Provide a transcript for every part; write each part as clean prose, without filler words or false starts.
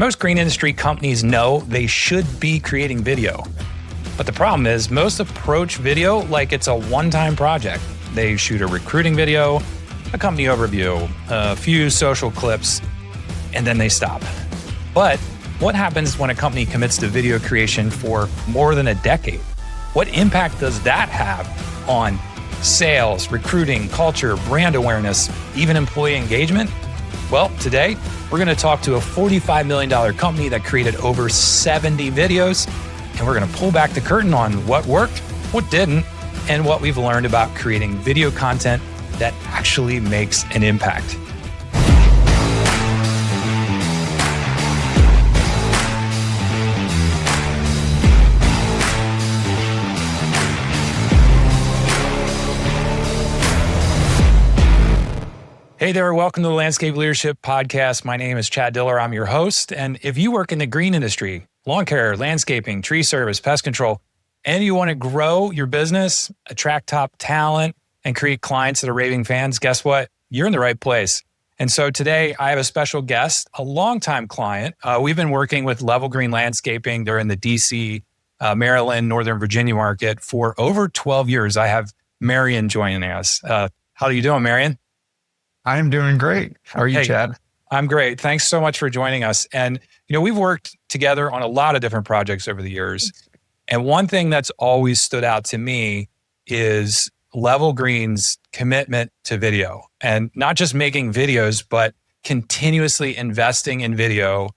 Most green industry companies know they should be creating video. But the problem is most approach video like it's a one-time project. They shoot a recruiting video, a company overview, a few social clips, and then they stop. But what happens when a company commits to video creation for more than a decade? What impact does that have on sales, recruiting, culture, brand awareness, even employee engagement? Well, today, we're going to talk to a $45 million company that created over 70 videos, and we're going to pull back the curtain on what worked, what didn't, and what we've learned about creating video content that actually makes an impact. Hey there, welcome to the Landscape Leadership Podcast. My name is Chad Diller. I'm your host. And if you work in the green industry, lawn care, landscaping, tree service, pest control, and you want to grow your business, attract top talent, and create clients that are raving fans, guess what? You're in the right place. And so today I have a special guest, a longtime client. We've been working with Level Green Landscaping. They're in the DC, Maryland, Northern Virginia market for over 12 years. I have Marion joining us. How are you doing, Marion? I'm doing great. How are you, Chad? I'm great. Thanks so much for joining us. And, we've worked together on a lot of different projects over the years. And one thing that's always stood out to me is Level Green's commitment to video, and not just making videos, but continuously investing in video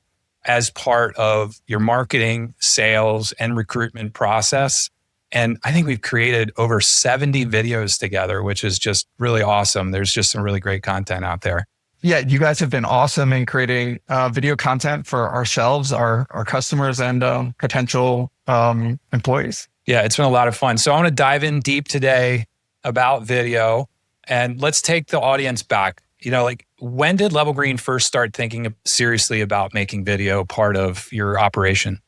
as part of your marketing, sales, and recruitment process. And I think we've created over 70 videos together, which is just really awesome. There's just some really great content out there. Yeah, you guys have been awesome in creating video content for ourselves, our customers, and potential employees. Yeah, it's been a lot of fun. So I want to dive in deep today about video, and let's take the audience back. When did Level Green first start thinking seriously about making video part of your operation?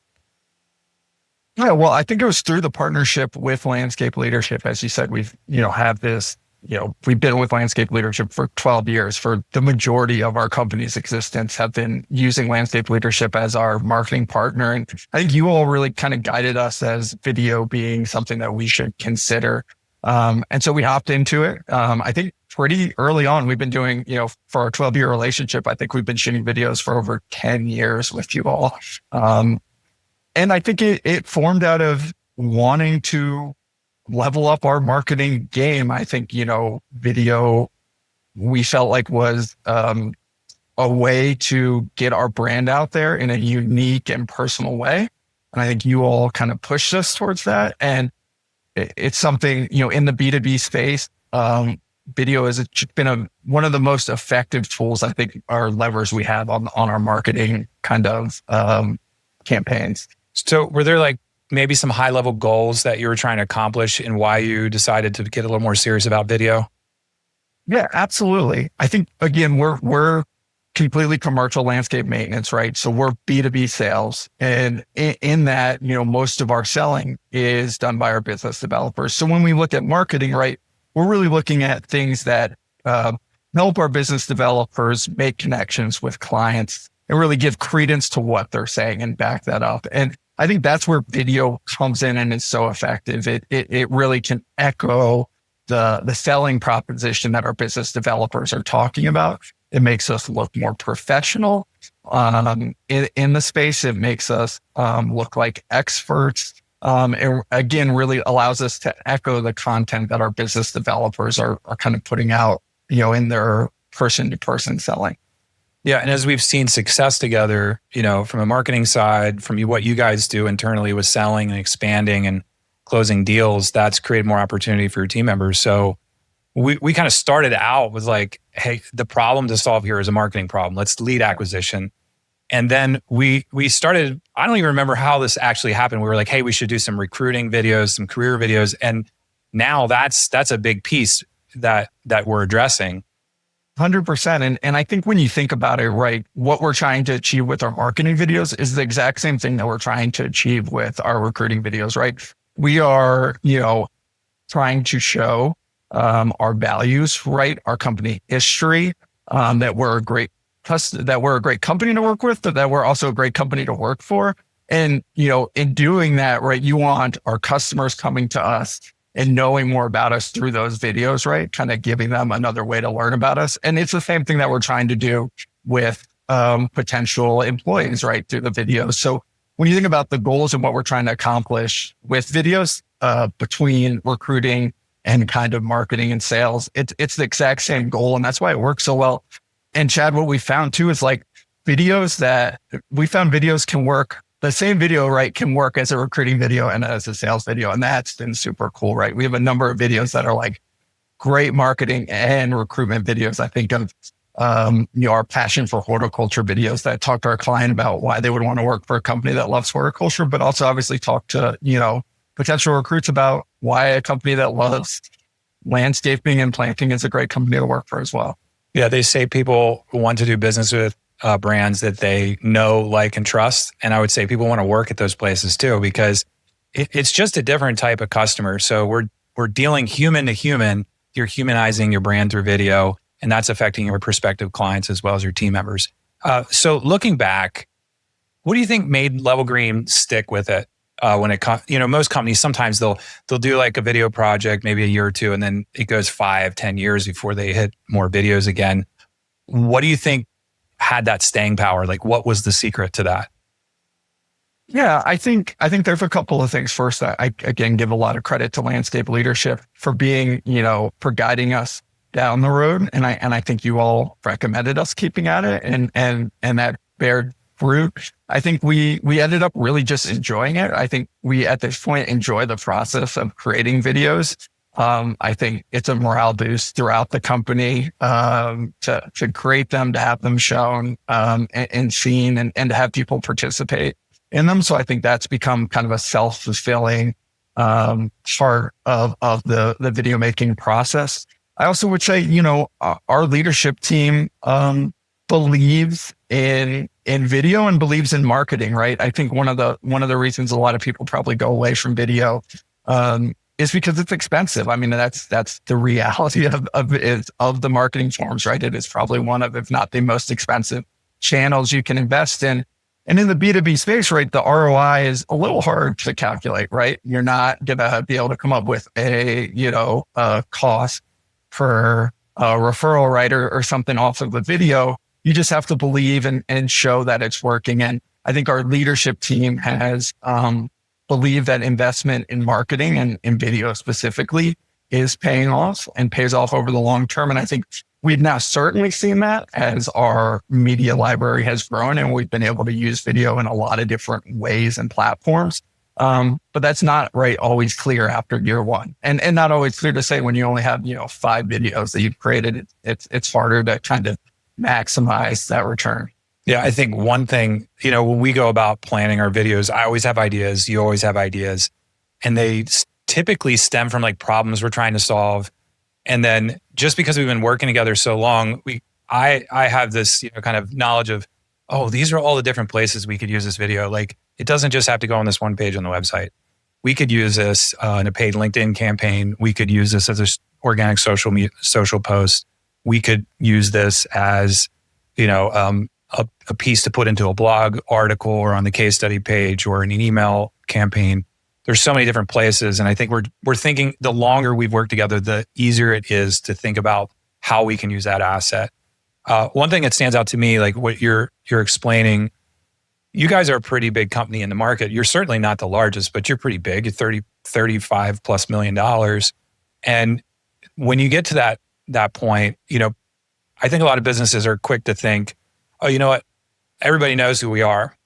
Yeah, well, I think it was through the partnership with Landscape Leadership. As you said, we've been with Landscape Leadership for 12 years. For the majority of our company's existence, have been using Landscape Leadership as our marketing partner. And I think you all really kind of guided us as video being something that we should consider. And so we hopped into it. I think pretty early on, we've been doing, for our 12-year relationship, I think we've been shooting videos for over 10 years with you all. And I think it formed out of wanting to level up our marketing game. I think, video, we felt like was a way to get our brand out there in a unique and personal way. And I think you all kind of pushed us towards that. And it's something, in the B2B space, video has been one of the most effective tools, I think, our levers we have on our marketing kind of campaigns. So were there maybe some high level goals that you were trying to accomplish and why you decided to get a little more serious about video? Yeah, absolutely. I think, again, we're completely commercial landscape maintenance, right? So we're B2B sales. And in that, most of our selling is done by our business developers. So when we look at marketing, right, we're really looking at things that help our business developers make connections with clients and really give credence to what they're saying and back that up. And I think that's where video comes in and is so effective. It really can echo the selling proposition that our business developers are talking about. It makes us look more professional in the space. It makes us look like experts. It again really allows us to echo the content that our business developers are kind of putting out, in their person-to-person selling. Yeah. And as we've seen success together, from a marketing side, from what you guys do internally with selling and expanding and closing deals, that's created more opportunity for your team members. So we kind of started out with hey, the problem to solve here is a marketing problem. Let's lead acquisition. And then we started, I don't even remember how this actually happened. We were like, hey, we should do some recruiting videos, some career videos. And now that's a big piece that we're addressing. 100%. And I think when you think about it, right, what we're trying to achieve with our marketing videos is the exact same thing that we're trying to achieve with our recruiting videos, right? We are, trying to show our values, right? Our company history, that we're a great that we're a great company to work with, but that we're also a great company to work for. And, in doing that, right, you want our customers coming to us and knowing more about us through those videos, right? Kind of giving them another way to learn about us. And it's the same thing that we're trying to do with potential employees, right, through the videos. So when you think about the goals and what we're trying to accomplish with videos between recruiting and kind of marketing and sales, it's the exact same goal. And that's why it works so well. And Chad, what we found too is like videos can work. The same video, right, can work as a recruiting video and as a sales video. And that's been super cool, right? We have a number of videos that are like great marketing and recruitment videos. I think of our passion for horticulture videos that talk to our client about why they would want to work for a company that loves horticulture, but also obviously talk to, potential recruits about why a company that loves landscaping and planting is a great company to work for as well. Yeah, they say people want to do business with brands that they know, like, and trust. And I would say people want to work at those places too, because it's just a different type of customer. So we're dealing human to human. You're humanizing your brand through video, and that's affecting your prospective clients as well as your team members. So looking back, what do you think made Level Green stick with it? When it comes, most companies, sometimes they'll do like a video project, maybe a year or two, and then it goes 5-10 years before they hit more videos again. What do you think had that staying power? Like, what was the secret to that? Yeah, I think there's a couple of things. First, I again give a lot of credit to landscape leadership for being, for guiding us down the road. And I think you all recommended us keeping at it, and that bared fruit. I think we ended up really just enjoying it. I think we at this point enjoy the process of creating videos. I think it's a morale boost throughout the company to create them, to have them shown and seen, and to have people participate in them. So I think that's become kind of a self-fulfilling part of the video making process. I also would say, our leadership team believes in video and believes in marketing, right? I think one of the reasons a lot of people probably go away from video is because it's expensive. I mean, that's the reality of the marketing forms, right? It is probably one of, if not the most expensive channels you can invest in. And in the B2B space, right, the ROI is a little hard to calculate, right? You're not going to be able to come up with a cost per referral, right, or something off of the video. You just have to believe and show that it's working. And I think our leadership team has believed that investment in marketing and in video specifically is paying off and pays off over the long term. And I think we've now certainly seen that as our media library has grown, and we've been able to use video in a lot of different ways and platforms. But that's not always clear after year one, and not always clear to say when you only have 5 videos that you've created. It's harder to kind of maximize that return. Yeah, I think one thing, when we go about planning our videos, I always have ideas. You always have ideas, and they typically stem from like problems we're trying to solve. And then just because we've been working together so long, I have this kind of knowledge of, oh, these are all the different places we could use this video. Like, it doesn't just have to go on this one page on the website. We could use this in a paid LinkedIn campaign. We could use this as an organic social post. We could use this as, a piece to put into a blog article or on the case study page or in an email campaign. There's so many different places. And I think we're thinking the longer we've worked together, the easier it is to think about how we can use that asset. One thing that stands out to me, like what you're explaining, you guys are a pretty big company in the market. You're certainly not the largest, but you're pretty big. You're $35+ million. And when you get to that point, I think a lot of businesses are quick to think, oh, you know what? Everybody knows who we are.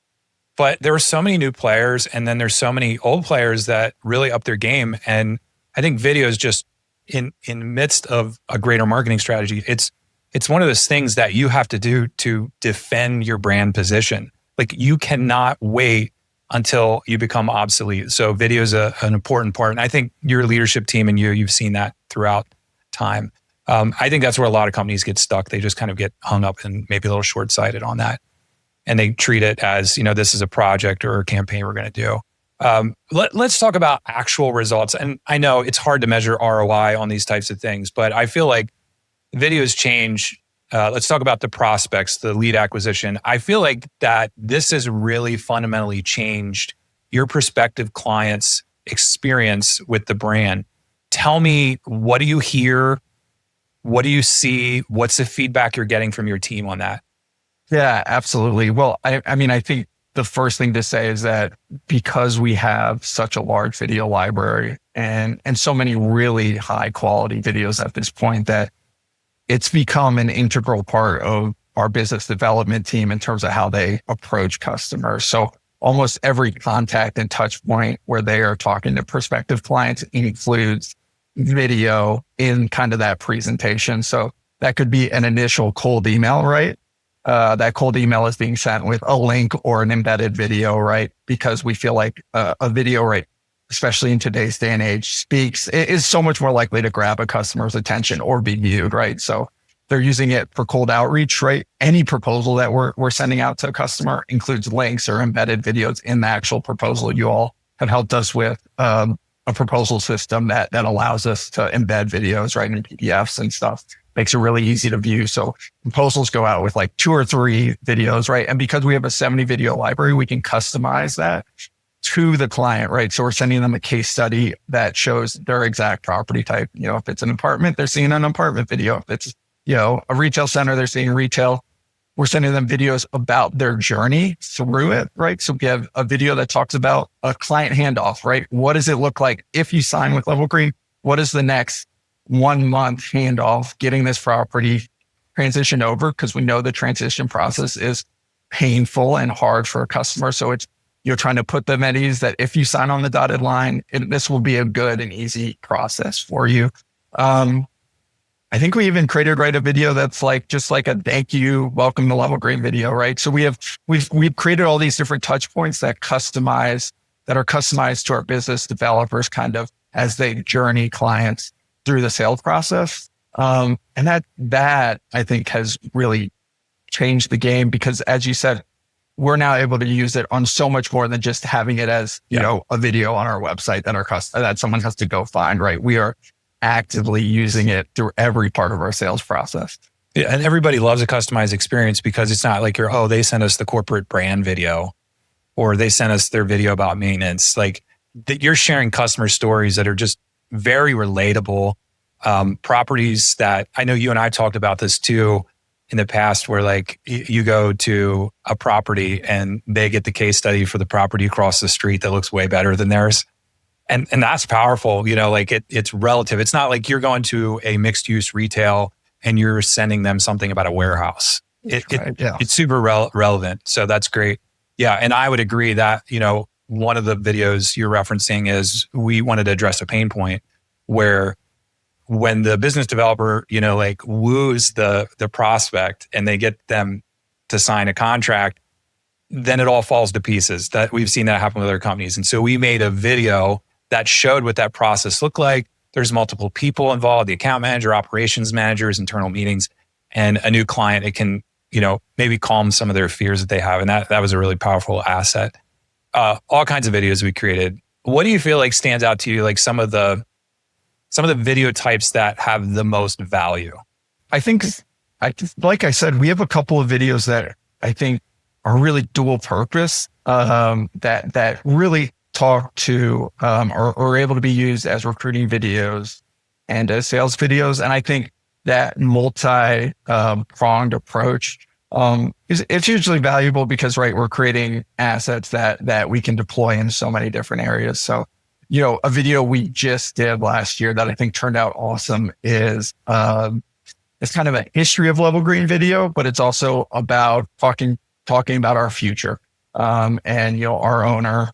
But there are so many new players, and then there's so many old players that really up their game. And I think video is just in the midst of a greater marketing strategy. It's one of those things that you have to do to defend your brand position. Like, you cannot wait until you become obsolete. So video is an important part. And I think your leadership team and you've seen that throughout time. I think that's where a lot of companies get stuck. They just kind of get hung up and maybe a little short-sighted on that. And they treat it as, this is a project or a campaign we're going to do. Let's talk about actual results. And I know it's hard to measure ROI on these types of things, but I feel like videos change let's talk about the prospects, the lead acquisition. I feel like that this has really fundamentally changed your prospective clients' experience with the brand. Tell me, what do you hear? What do you see? What's the feedback you're getting from your team on that? Yeah, absolutely. Well, I mean, I think the first thing to say is that because we have such a large video library and so many really high quality videos at this point, that it's become an integral part of our business development team in terms of how they approach customers. So almost every contact and touch point where they are talking to prospective clients includes video in kind of that presentation. So that could be an initial cold email, right? That cold email is being sent with a link or an embedded video, right? Because we feel like a video, right, especially in today's day and age, is so much more likely to grab a customer's attention or be viewed, right? So they're using it for cold outreach, right? Any proposal that we're sending out to a customer includes links or embedded videos in the actual proposal. You all have helped us with a proposal system that allows us to embed videos, right, in PDFs and stuff. Makes it really easy to view. So proposals go out with like 2 or 3 videos, right? And because we have a 70 video library, we can customize that to the client, right? So we're sending them a case study that shows their exact property type. You know, if it's an apartment, they're seeing an apartment video. If it's, you know, a retail center, they're seeing retail. We're sending them videos about their journey through it, right? So we have a video that talks about a client handoff, right? What does it look like if you sign with Level Green? What is the next 1 month handoff getting this property transitioned over? Because we know the transition process is painful and hard for a customer. So it's, you're trying to put them at ease that if you sign on the dotted line, this will be a good and easy process for you. I think we even created, right, a video that's like, just like a thank you, welcome to Level Green video, right? So we've created all these different touch points that are customized to our business developers kind of as they journey clients through the sales process. And that I think has really changed the game because, as you said, we're now able to use it on so much more than just having it as, you know, a video on our website that someone has to go find, right? We are actively using it through every part of our sales process. Yeah, and everybody loves a customized experience because it's not like they sent us the corporate brand video or they sent us their video about maintenance. Like you're sharing customer stories that are just very relatable. Properties that I know you and I talked about this too in the past, where like you go to a property and they get the case study for the property across the street that looks way better than theirs. And that's powerful, you know, like it's relative. It's not like you're going to a mixed use retail and you're sending them something about a warehouse. It's super relevant. So that's great. Yeah. And I would agree that, you know, one of the videos you're referencing is we wanted to address a pain point where when the business developer, you know, like woos the prospect and they get them to sign a contract, then it all falls to pieces. That we've seen that happen with other companies. And so we made a video that showed what that process looked like. There's multiple people involved, the account manager, operations managers, internal meetings, and a new client. It can, you know, maybe calm some of their fears that they have. And that was a really powerful asset. All kinds of videos we created. What do you feel like stands out to you? Like some of the video types that have the most value? I think, like I said, we have a couple of videos that I think are really dual purpose, that really talk to, or able to be used as recruiting videos and as sales videos. And I think that multi-pronged approach, it's hugely valuable because, right, we're creating assets that we can deploy in so many different areas. So, you know, a video we just did last year that I think turned out awesome is, it's kind of a history of Level Green video, but it's also about talking about our future. And, you know, our owner,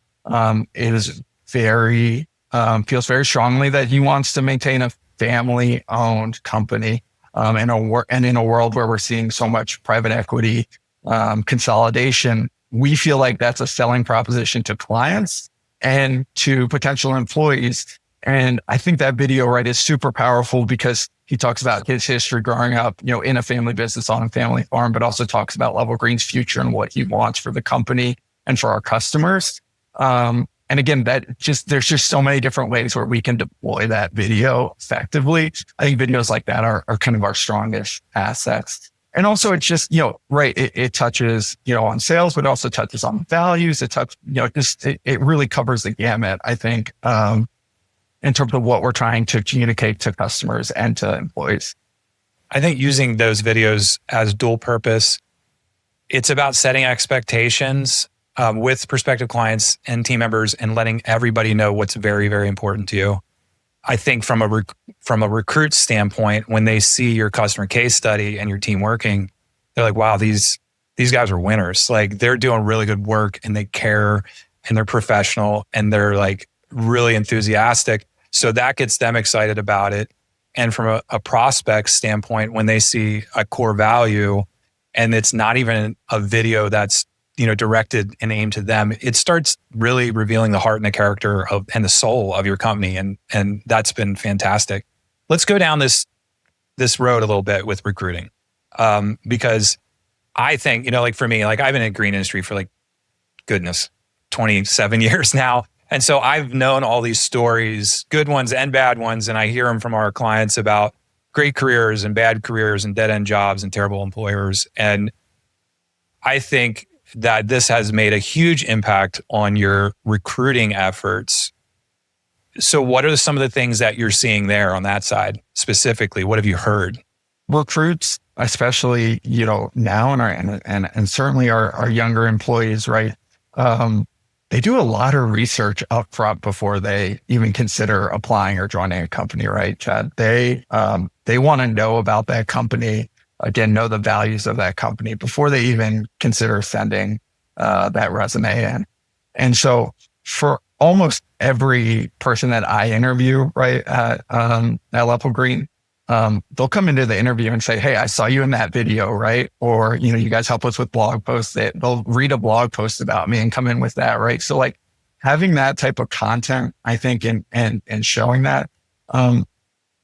is feels very strongly that he wants to maintain a family owned company, in a world where we're seeing so much private equity, consolidation. We feel like that's a selling proposition to clients and to potential employees. And I think that video, right, is super powerful because he talks about his history growing up, you know, in a family business on a family farm, but also talks about Level Green's future and what he wants for the company and for our customers. And again, there's just so many different ways where we can deploy that video effectively. I think videos like that are kind of our strongest assets. And also it's just, right. It touches, on sales, but also touches on values. It touches, it really covers the gamut, I think, in terms of what we're trying to communicate to customers and to employees. I think using those videos as dual purpose, it's about setting expectations with prospective clients and team members and letting everybody know what's very, very important to you. I think from a recruit standpoint, when they see your customer case study and your team working, they're like, wow, these guys are winners. Like they're doing really good work and they care and they're professional and they're like really enthusiastic. So that gets them excited about it. And from a prospect standpoint, when they see a core value and it's not even a video that's, directed and aimed to them, it starts really revealing the heart and the character and the soul of your company. And that's been fantastic. Let's go down this road a little bit with recruiting. Because I think, like for me, like I've been in the green industry for like, goodness, 27 years now. And so I've known all these stories, good ones and bad ones. And I hear them from our clients about great careers and bad careers and dead end jobs and terrible employers. And I think that this has made a huge impact on your recruiting efforts. So what are some of the things that you're seeing there on that side specifically? What have you heard? Recruits, especially, now and certainly our younger employees, right? They do a lot of research up front before they even consider applying or joining a company, right, Chad? They want to know about that company, again, know the values of that company before they even consider sending that resume in. And so for almost every person that I interview, right, at Level Green, they'll come into the interview and say, hey, I saw you in that video, right? Or, you guys help us with blog posts. They'll read a blog post about me and come in with that, right? So like having that type of content, I think, and showing that,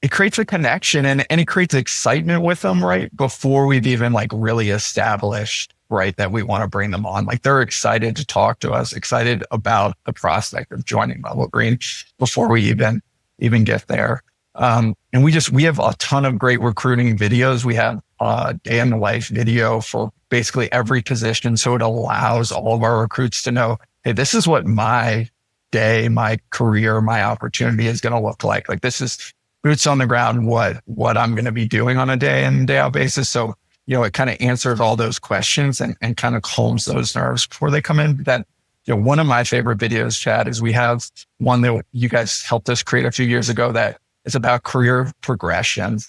it creates a connection and it creates excitement with them, right? Before we've even like really established, right, that we want to bring them on. Like they're excited to talk to us, excited about the prospect of joining Level Green before we even get there. And we have a ton of great recruiting videos. We have a day in the life video for basically every position. So it allows all of our recruits to know, hey, this is what my day, my career, my opportunity is going to look like. Like this is boots on the ground, what I'm going to be doing on a day in, day out basis. So, it kind of answers all those questions and kind of calms those nerves before they come in. That, one of my favorite videos, Chad, is we have one that you guys helped us create a few years ago that is about career progression.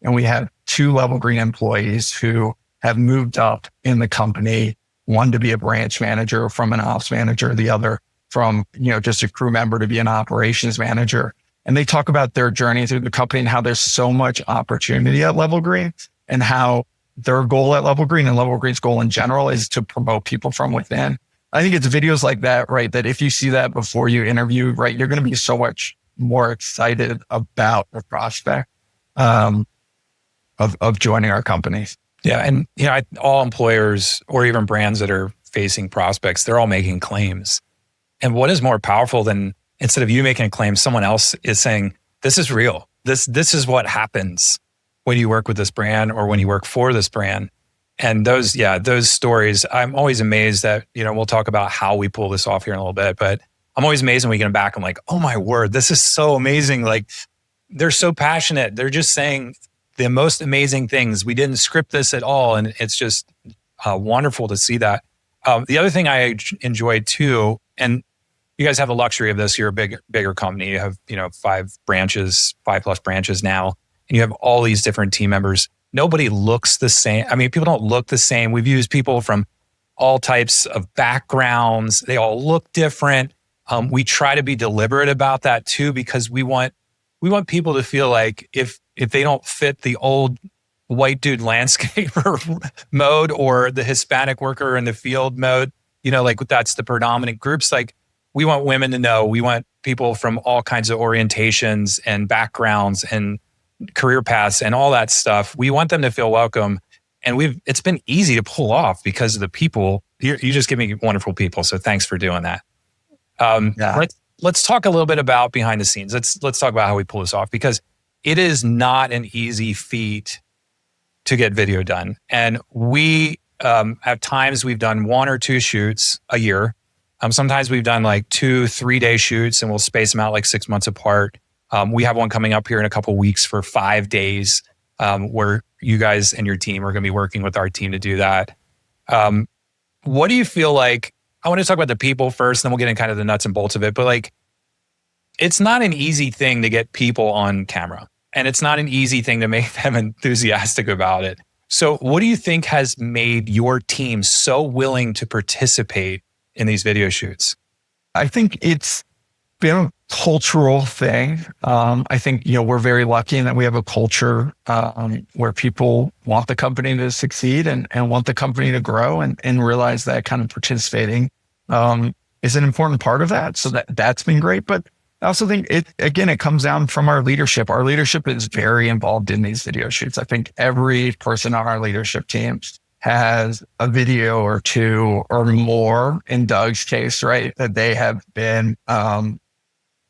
And we have 2 Level Green employees who have moved up in the company, one to be a branch manager from an ops manager, the other from, just a crew member to be an operations manager. And they talk about their journey through the company and how there's so much opportunity at Level Green and how their goal at Level Green and Level Green's goal in general is to promote people from within. I think it's videos like that, right? That if you see that before you interview, right, you're going to be so much more excited about the prospect of joining our companies. Yeah. And, all employers or even brands that are facing prospects, they're all making claims. And what is more powerful than instead of you making a claim, someone else is saying, this is real. This is what happens when you work with this brand or when you work for this brand. And those stories, I'm always amazed that, we'll talk about how we pull this off here in a little bit, but I'm always amazed when we get back. I'm like, oh my word, this is so amazing. Like they're so passionate. They're just saying the most amazing things. We didn't script this at all. And it's just wonderful to see that. The other thing I enjoy too, and you guys have the luxury of this. You're a bigger company. You have, 5+ branches now, and you have all these different team members. Nobody looks the same. I mean, people don't look the same. We've used people from all types of backgrounds. They all look different. We try to be deliberate about that too, because we want people to feel like if they don't fit the old white dude landscaper mode or the Hispanic worker in the field mode, like that's the predominant groups. Like we want women to know, we want people from all kinds of orientations and backgrounds and career paths and all that stuff. We want them to feel welcome. And it's been easy to pull off because of the people. You just give me wonderful people. So thanks for doing that. Let's talk a little bit about behind the scenes. Let's talk about how we pull this off, because it is not an easy feat to get video done. And we, at times we've done 1 or 2 shoots a year. Sometimes we've done like 2-3 day shoots and we'll space them out like 6 months apart. We have one coming up here in a couple of weeks for 5 days, where you guys and your team are going to be working with our team to do that. What do you feel like? I want to talk about the people first, then we'll get in kind of the nuts and bolts of it. But like, it's not an easy thing to get people on camera, and it's not an easy thing to make them enthusiastic about it. So what do you think has made your team so willing to participate in these video shoots? I think it's been a cultural thing. I think, we're very lucky in that we have a culture where people want the company to succeed and want the company to grow and realize that kind of participating is an important part of that. So that's been great. But I also think it comes down from our leadership. Our leadership is very involved in these video shoots. I think every person on our leadership team has a video or 2 or more, in Doug's case, right, that they have been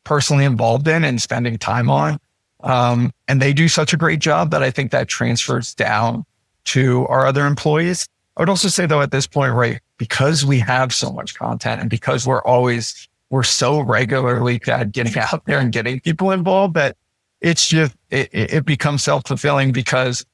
personally involved in and spending time on. And they do such a great job that I think that transfers down to our other employees. I would also say, though, at this point, right, because we have so much content and because we're so regularly getting out there and getting people involved, that it's just, it becomes self-fulfilling because,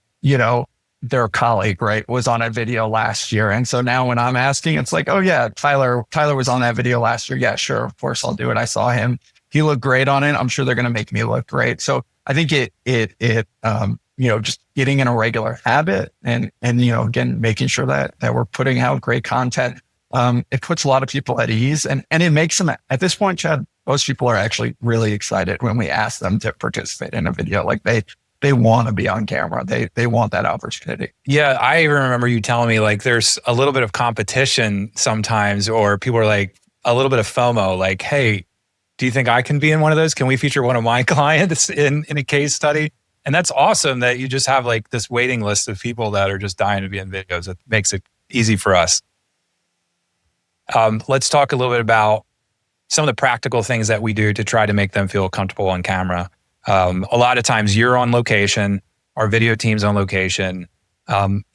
their colleague, right, was on a video last year. And so now when I'm asking, it's like, oh yeah, Tyler was on that video last year. Yeah, sure. Of course I'll do it. I saw him. He looked great on it. I'm sure they're going to make me look great. So I think just getting in a regular habit and again, making sure that we're putting out great content. It puts a lot of people at ease and it makes them, at this point, Chad, most people are actually really excited when we ask them to participate in a video. Like they want to be on camera. They want that opportunity. Yeah. I even remember you telling me like there's a little bit of competition sometimes, or people are like a little bit of FOMO, like, hey, do you think I can be in one of those? Can we feature one of my clients in a case study? And that's awesome that you just have like this waiting list of people that are just dying to be in videos. It makes it easy for us. Let's talk a little bit about some of the practical things that we do to try to make them feel comfortable on camera. A lot of times you're on location, our video team's on location.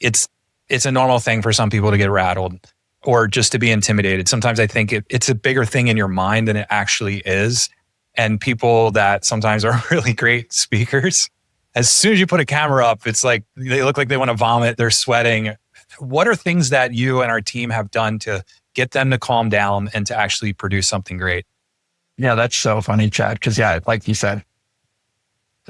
It's a normal thing for some people to get rattled or just to be intimidated. Sometimes I think it's a bigger thing in your mind than it actually is. And people that sometimes are really great speakers, as soon as you put a camera up, it's like they look like they want to vomit, they're sweating. What are things that you and our team have done to get them to calm down and to actually produce something great? Yeah, that's so funny, Chad. Because like you said,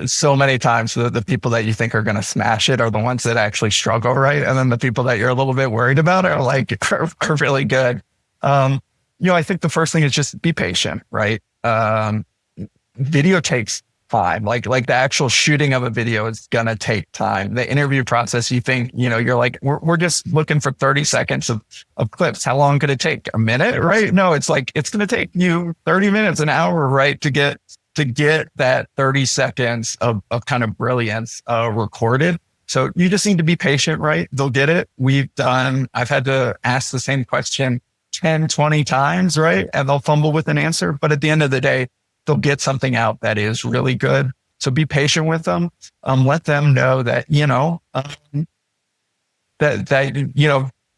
so many times the people that you think are going to smash it are the ones that actually struggle, right? And then the people that you're a little bit worried about are like are really good. I think the first thing is just be patient, right? Video takes time. Like the actual shooting of a video is going to take time. The interview process, you think, you're like, we're just looking for 30 seconds of clips. How long could it take? A minute, right? No, it's like, it's going to take you 30 minutes, an hour, right? To get that 30 seconds of kind of brilliance recorded. So you just need to be patient, right? They'll get it. I've had to ask the same question 10, 20 times, right? And they'll fumble with an answer. But at the end of the day, they'll get something out that is really good. So be patient with them. Let them know that,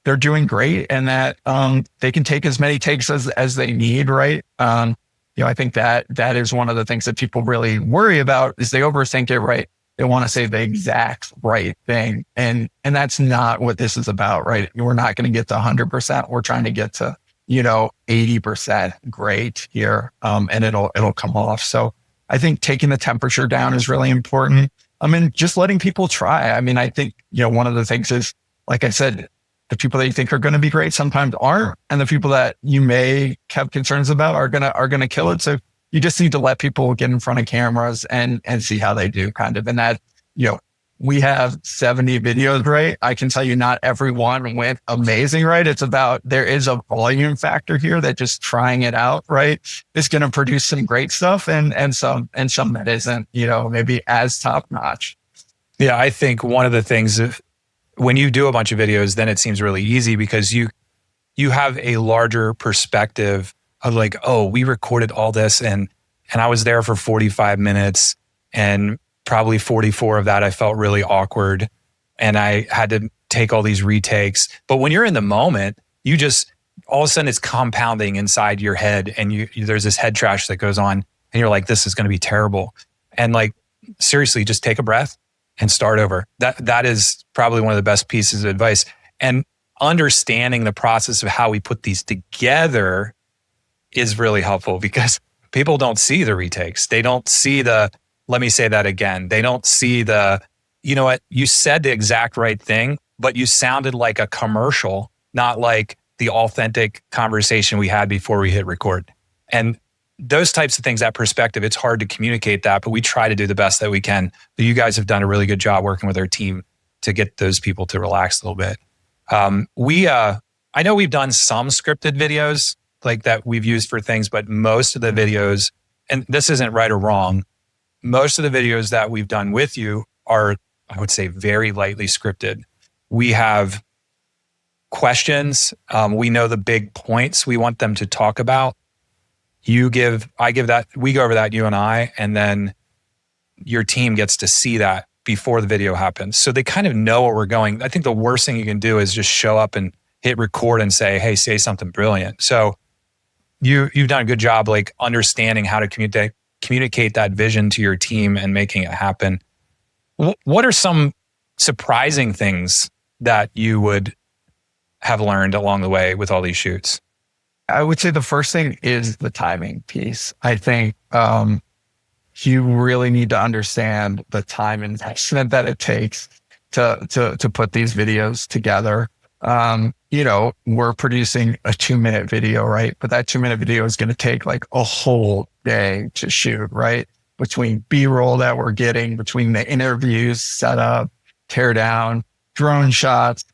they're doing great and that they can take as many takes as they need, right? I think that is one of the things that people really worry about is they overthink it, right? They want to say the exact right thing. And that's not what this is about, right? We're not going to get to 100%. We're trying to get to, 80% great here. And it'll come off. So I think taking the temperature down is really important. Just letting people try. I think, one of the things is, like I said, the people that you think are going to be great sometimes aren't. And the people that you may have concerns about are going to kill it. So you just need to let people get in front of cameras and see how they do kind of. And that, we have 70 videos, right? I can tell you not every one went amazing, right? It's about, there is a volume factor here that just trying it out, right, is going to produce some great stuff and some that isn't, maybe as top notch. Yeah. I think one of the things when you do a bunch of videos, then it seems really easy because you have a larger perspective of like, oh, we recorded all this and I was there for 45 minutes and probably 44 of that I felt really awkward. and I had to take all these retakes. But when you're in the moment, you just, all of a sudden it's compounding inside your head, and there's this head trash that goes on, and you're like, this is going to be terrible. And like, seriously, just take a breath and start over. That is probably one of the best pieces of advice. And understanding the process of how we put these together is really helpful, because people don't see the retakes. They don't see let me say that again. They don't see you know what, you said the exact right thing, but you sounded like a commercial, not like the authentic conversation we had before we hit record. And those types of things, that perspective, it's hard to communicate that, but we try to do the best that we can. But you guys have done a really good job working with our team to get those people to relax a little bit. I know we've done some scripted videos like that we've used for things, but most of the videos, and this isn't right or wrong, most of the videos that we've done with you are, I would say, very lightly scripted. We have questions. We know the big points we want them to talk about. I give that, we go over that, you and I, and then your team gets to see that before the video happens. So they kind of know where we're going. I think the worst thing you can do is just show up and hit record and say, hey, say something brilliant. So you've done a good job, like understanding how to communicate that vision to your team and making it happen. What are some surprising things that you would have learned along the way with all these shoots? I would say the first thing is the timing piece. I think you really need to understand the time investment that it takes to put these videos together. We're producing a 2-minute video, right? But that 2-minute video is going to take like a whole day to shoot, right? Between B-roll that we're getting, between the interviews, setup, tear down, drone shots.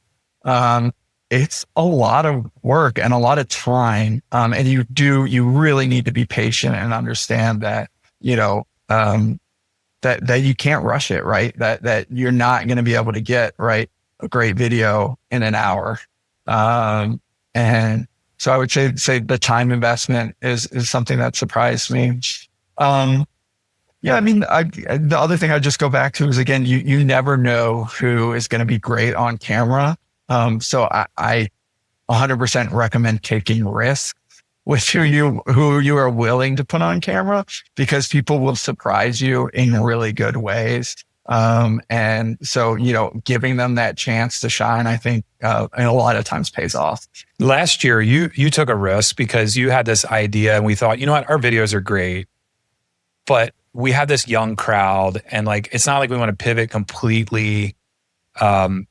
It's a lot of work and a lot of time. And you really need to be patient and understand that, that you can't rush it, right? That you're not going to be able to get, right, a great video in an hour. And so I would say the time investment is something that surprised me. The other thing I'd just go back to is, again, you never know who is going to be great on camera. So I 100% recommend taking risks with who you are willing to put on camera, because people will surprise you in really good ways. And so, giving them that chance to shine, I think, and a lot of times pays off. Last year, you took a risk because you had this idea, and we thought, you know what, our videos are great, but we have this young crowd, and like, it's not like we want to pivot completely, and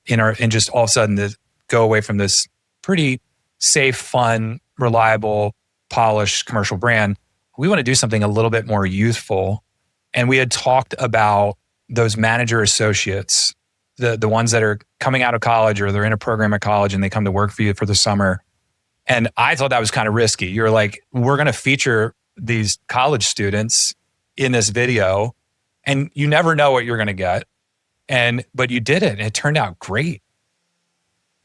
just all of a sudden to go away from this pretty safe, fun, reliable, polished commercial brand. We want to do something a little bit more youthful. And we had talked about those manager associates, the ones that are coming out of college, or they're in a program at college and they come to work for you for the summer. And I thought that was kind of risky. You're like, we're going to feature these college students in this video, and you never know what you're going to get. But you did it, and it turned out great.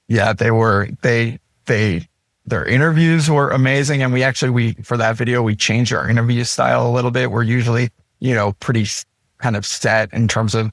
Yeah, their interviews were amazing. And we for that video, we changed our interview style a little bit. We're usually, pretty kind of set in terms of,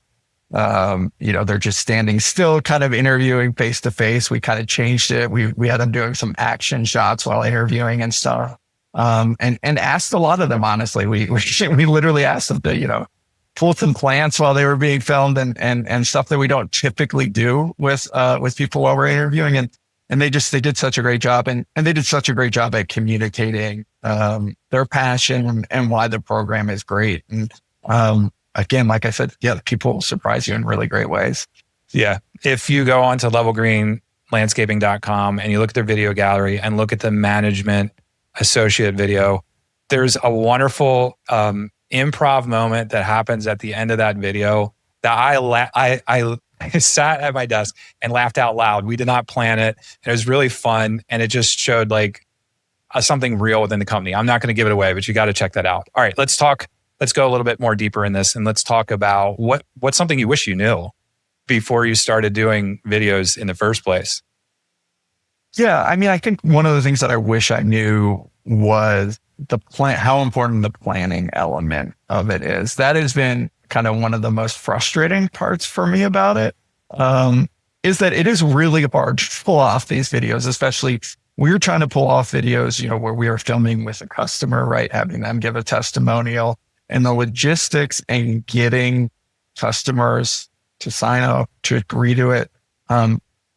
they're just standing still, kind of interviewing face to face. We kind of changed it. We had them doing some action shots while interviewing and stuff. And asked a lot of them, honestly. We literally asked them to, pull some plants while they were being filmed, and stuff that we don't typically do with people while we're interviewing. And they did such a great job, and they did such a great job at communicating their passion and why the program is great. And again, like I said, yeah, people will surprise you in really great ways. Yeah. If you go on to levelgreenlandscaping.com and you look at their video gallery and look at the management associate video, there's a wonderful improv moment that happens at the end of that video that I sat at my desk and laughed out loud. We did not plan it. It was really fun, and it just showed like something real within the company. I'm not going to give it away, but you got to check that out. All right, let's go a little bit more deeper in this, and let's talk about what's something you wish you knew before you started doing videos in the first place. Yeah, I think one of the things that I wish I knew was how important the planning element of it is. That has been kind of one of the most frustrating parts for me about it. is that it is really hard to pull off these videos, especially we're trying to pull off videos, where we are filming with a customer, right? Having them give a testimonial, and the logistics and getting customers to sign up, to agree to it.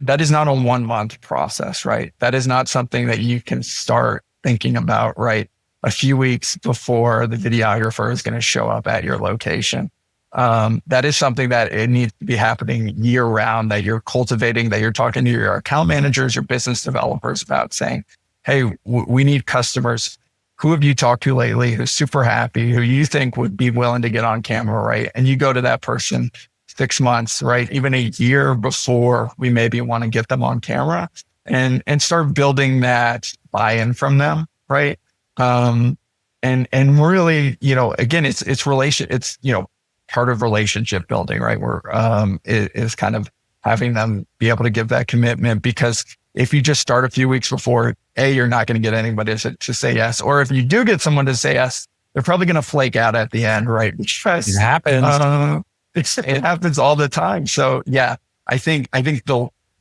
That is not a 1 month process, right? That is not something that you can start thinking about, right? A few weeks before the videographer is going to show up at your location. That is something that it needs to be happening year round, that you're cultivating, that you're talking to your account managers, your business developers about saying, hey, we need customers. Who have you talked to lately who's super happy, who you think would be willing to get on camera, right? And you go to that person 6 months, right? Even a year before we maybe want to get them on camera, and start building that buy-in from them, right? And really, again, it's part of relationship building, right? Where it is kind of having them be able to give that commitment, because if you just start a few weeks before, you're not going to get anybody to say yes. Or if you do get someone to say yes, they're probably going to flake out at the end, right? Because It happens. it happens all the time. So yeah, I think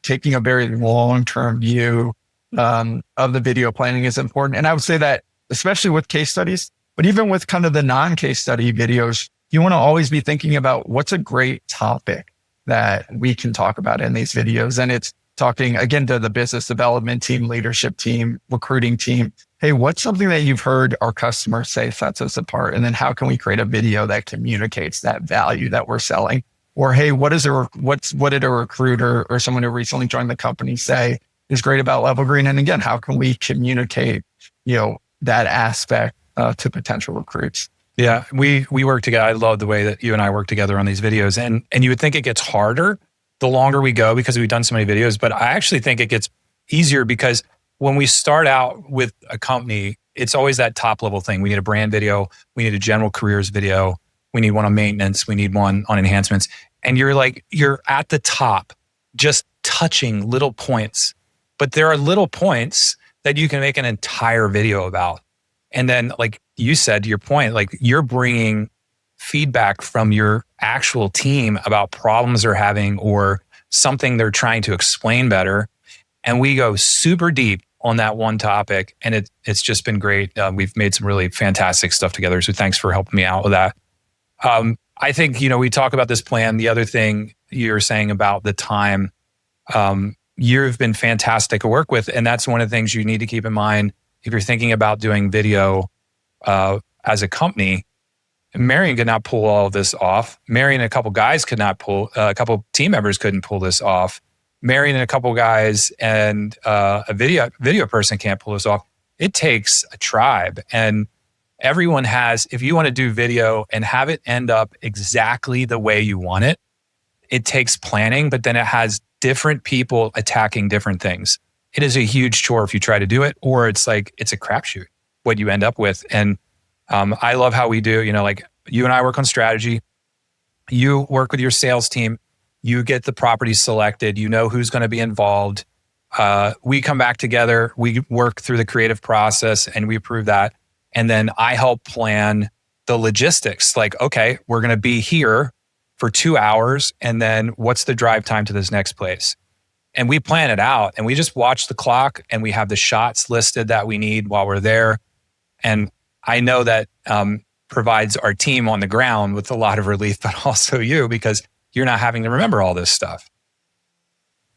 taking a very long-term view of the video planning is important. And I would say that especially with case studies, but even with kind of the non-case study videos, you want to always be thinking about what's a great topic that we can talk about in these videos. And it's talking again to the business development team, leadership team, recruiting team. Hey, what's something that you've heard our customers say sets us apart? And then how can we create a video that communicates that value that we're selling? Or, hey, what did a recruiter or someone who recently joined the company say is great about Level Green? And again, how can we communicate, that aspect to potential recruits? Yeah, we work together. I love the way that you and I work together on these videos. And you would think it gets harder the longer we go because we've done so many videos, but I actually think it gets easier because when we start out with a company, it's always that top level thing. We need a brand video. We need a general careers video. We need one on maintenance. We need one on enhancements. And you're at the top, just touching little points. But there are little points that you can make an entire video about. And then, like you said, to your point, like you're bringing feedback from your actual team about problems they're having or something they're trying to explain better. And we go super deep on that one topic. And it's just been great. We've made some really fantastic stuff together. So thanks for helping me out with that. I think, we talk about this plan. The other thing you're saying about the time, you've been fantastic to work with. And that's one of the things you need to keep in mind if you're thinking about doing video as a company. Marion could not pull all of this off. Marion and a couple guys could not pull, a couple team members couldn't pull this off. Marion and a couple guys and a video person can't pull this off. It takes a tribe, and everyone has, if you want to do video and have it end up exactly the way you want it, it takes planning, but then it has different people attacking different things. It is a huge chore if you try to do it, or it's a crapshoot, what you end up with. And I love how we do, like you and I work on strategy. You work with your sales team. You get the properties selected. You know who's going to be involved. We come back together. We work through the creative process and we approve that. And then I help plan the logistics. Like, okay, we're going to be here for 2 hours. And then what's the drive time to this next place? And we plan it out and we just watch the clock and we have the shots listed that we need while we're there. And I know that provides our team on the ground with a lot of relief, but also you, because you're not having to remember all this stuff.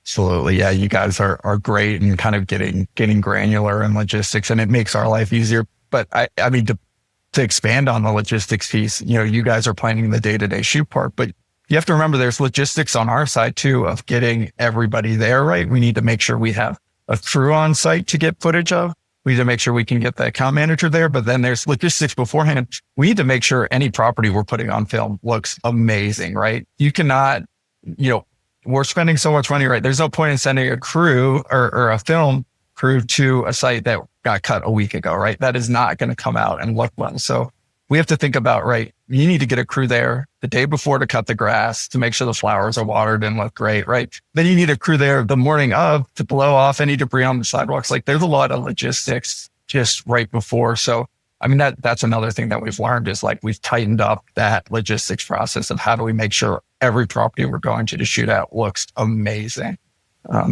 Absolutely. Yeah. You guys are great and kind of getting granular in logistics, and it makes our life easier. But I mean, to expand on the logistics piece, you guys are planning the day-to-day shoot part, but you have to remember there's logistics on our side too of getting everybody there, right? We need to make sure we have a crew on site to get footage of. We need to make sure we can get the account manager there, but then there's logistics beforehand. We need to make sure any property we're putting on film looks amazing, right? You cannot, we're spending so much money, right? There's no point in sending a crew or a film crew to a site that got cut a week ago, right? That is not going to come out and look well. So we have to think about, right, you need to get a crew there the day before to cut the grass, to make sure the flowers are watered and look great, right? Then you need a crew there the morning of to blow off any debris on the sidewalks. Like there's a lot of logistics just right before. So I mean, that's another thing that we've learned is like we've tightened up that logistics process of how do we make sure every property we're going to shoot at looks amazing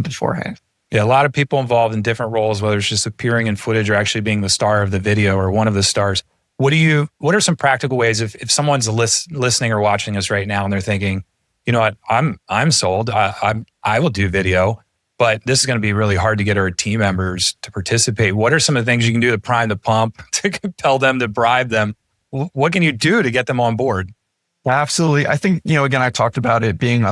beforehand. Yeah, a lot of people involved in different roles, whether it's just appearing in footage or actually being the star of the video or one of the stars. What are some practical ways if someone's listening or watching us right now and they're thinking, you know what, I'm sold. I will do video, but this is going to be really hard to get our team members to participate. What are some of the things you can do to prime the pump, to compel them, to bribe them? What can you do to get them on board? Absolutely. I think, again, I talked about it being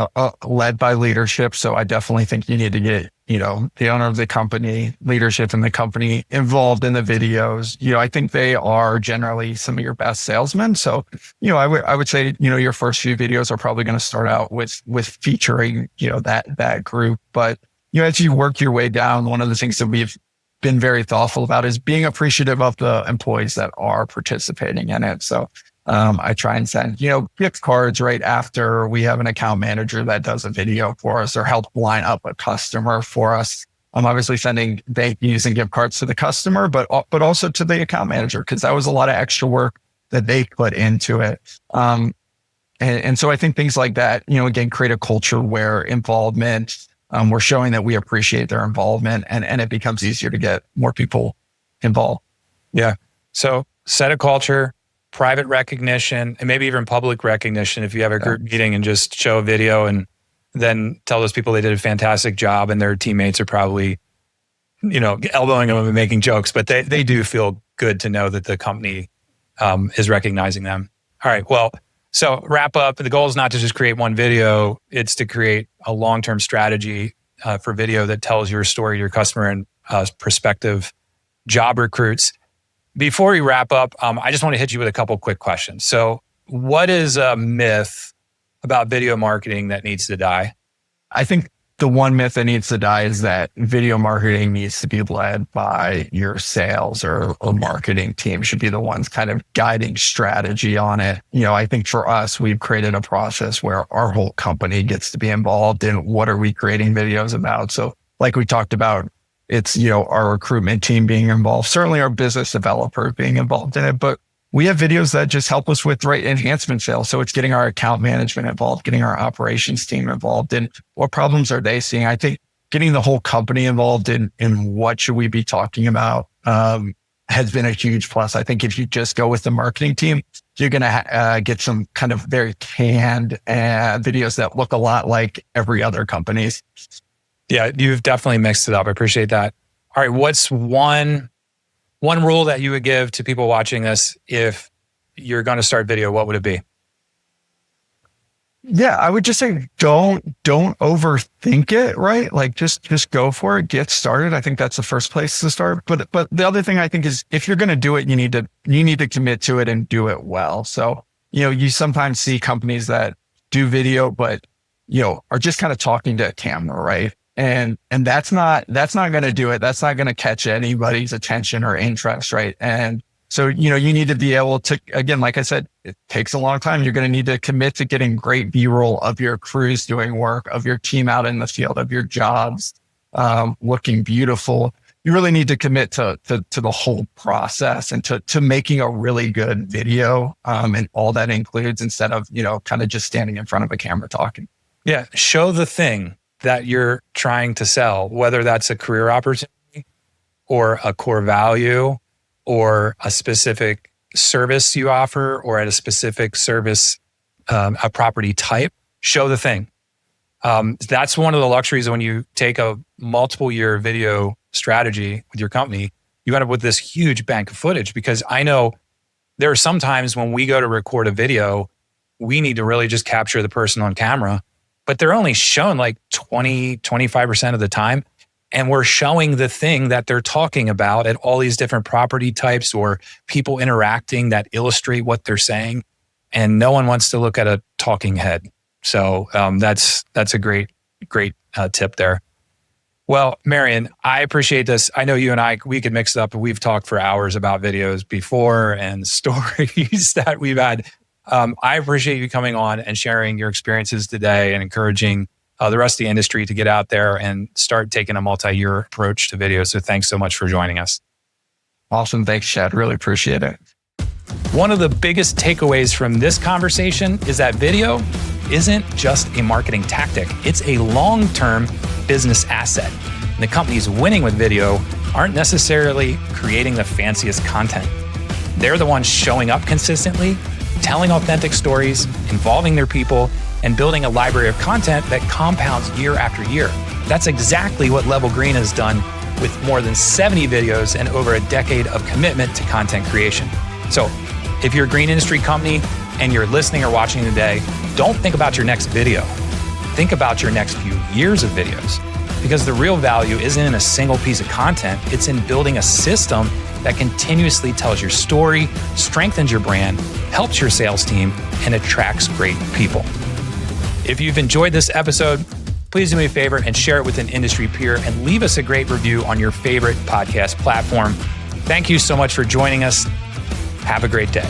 led by leadership. So I definitely think you need to get, the owner of the company, leadership in the company involved in the videos. I think they are generally some of your best salesmen. So, I would say, your first few videos are probably going to start out with featuring, that group. But, as you work your way down, one of the things that we've been very thoughtful about is being appreciative of the employees that are participating in it. So, I try and send, gift cards right after we have an account manager that does a video for us or help line up a customer for us. I'm obviously sending thank yous and gift cards to the customer, but also to the account manager, because that was a lot of extra work that they put into it. And so I think things like that, again, create a culture where involvement, we're showing that we appreciate their involvement and it becomes easier to get more people involved. Yeah. So set a culture, private recognition, and maybe even public recognition. If you have a group meeting and just show a video and then tell those people they did a fantastic job and their teammates are probably, elbowing them and making jokes, but they do feel good to know that the company is recognizing them. All right. Well, so wrap up. The goal is not to just create one video. It's to create a long-term strategy for video that tells your story to your customer and prospective job recruits. Before we wrap up, I just want to hit you with a couple quick questions. So what is a myth about video marketing that needs to die? I think the one myth that needs to die is that video marketing needs to be led by your sales or marketing team should be the ones kind of guiding strategy on it. I think for us, we've created a process where our whole company gets to be involved in what are we creating videos about. So like we talked about, it's, our recruitment team being involved, certainly our business developers being involved in it, but we have videos that just help us with enhancement sales. So it's getting our account management involved, getting our operations team involved in what problems are they seeing. I think getting the whole company involved in what should we be talking about has been a huge plus. I think if you just go with the marketing team, you're going to get some kind of very canned videos that look a lot like every other company's. Yeah, you've definitely mixed it up. I appreciate that. All right, what's one rule that you would give to people watching this if you're going to start video? What would it be? Yeah, I would just say don't overthink it, right? Like just go for it, get started. I think that's the first place to start. But the other thing I think is if you're going to do it, you need to commit to it and do it well. So, you sometimes see companies that do video, but are just kind of talking to a camera, right? And that's not going to do it. That's not going to catch anybody's attention or interest, right? And so, you need to be able to, again, like I said, it takes a long time. You're going to need to commit to getting great B-roll of your crews doing work, of your team out in the field, of your jobs, looking beautiful. You really need to commit to the whole process and to making a really good video, and all that includes instead of, kind of just standing in front of a camera talking. Yeah. Show the thing that you're trying to sell, whether that's a career opportunity or a core value or a specific service you offer or at a specific service, a property type. Show the thing. That's one of the luxuries when you take a multiple year video strategy with your company, you end up with this huge bank of footage, because I know there are some times when we go to record a video, we need to really just capture the person on camera, but they're only shown like 20, 25% of the time. And we're showing the thing that they're talking about at all these different property types or people interacting that illustrate what they're saying. And no one wants to look at a talking head. So that's a great tip there. Well, Marion, I appreciate this. I know you and I, we could mix it up. We've talked for hours about videos before and stories that we've had. I appreciate you coming on and sharing your experiences today and encouraging the rest of the industry to get out there and start taking a multi-year approach to video. So thanks so much for joining us. Awesome. Thanks, Chad. Really appreciate it. One of the biggest takeaways from this conversation is that video isn't just a marketing tactic. It's a long-term business asset. And the companies winning with video aren't necessarily creating the fanciest content. They're the ones showing up consistently, telling authentic stories, involving their people, and building a library of content that compounds year after year. That's exactly what Level Green has done with more than 70 videos and over a decade of commitment to content creation. So if you're a green industry company and you're listening or watching today, don't think about your next video. Think about your next few years of videos, because the real value isn't in a single piece of content. It's in building a system that continuously tells your story, strengthens your brand, helps your sales team, and attracts great people. If you've enjoyed this episode, please do me a favor and share it with an industry peer and leave us a great review on your favorite podcast platform. Thank you so much for joining us. Have a great day.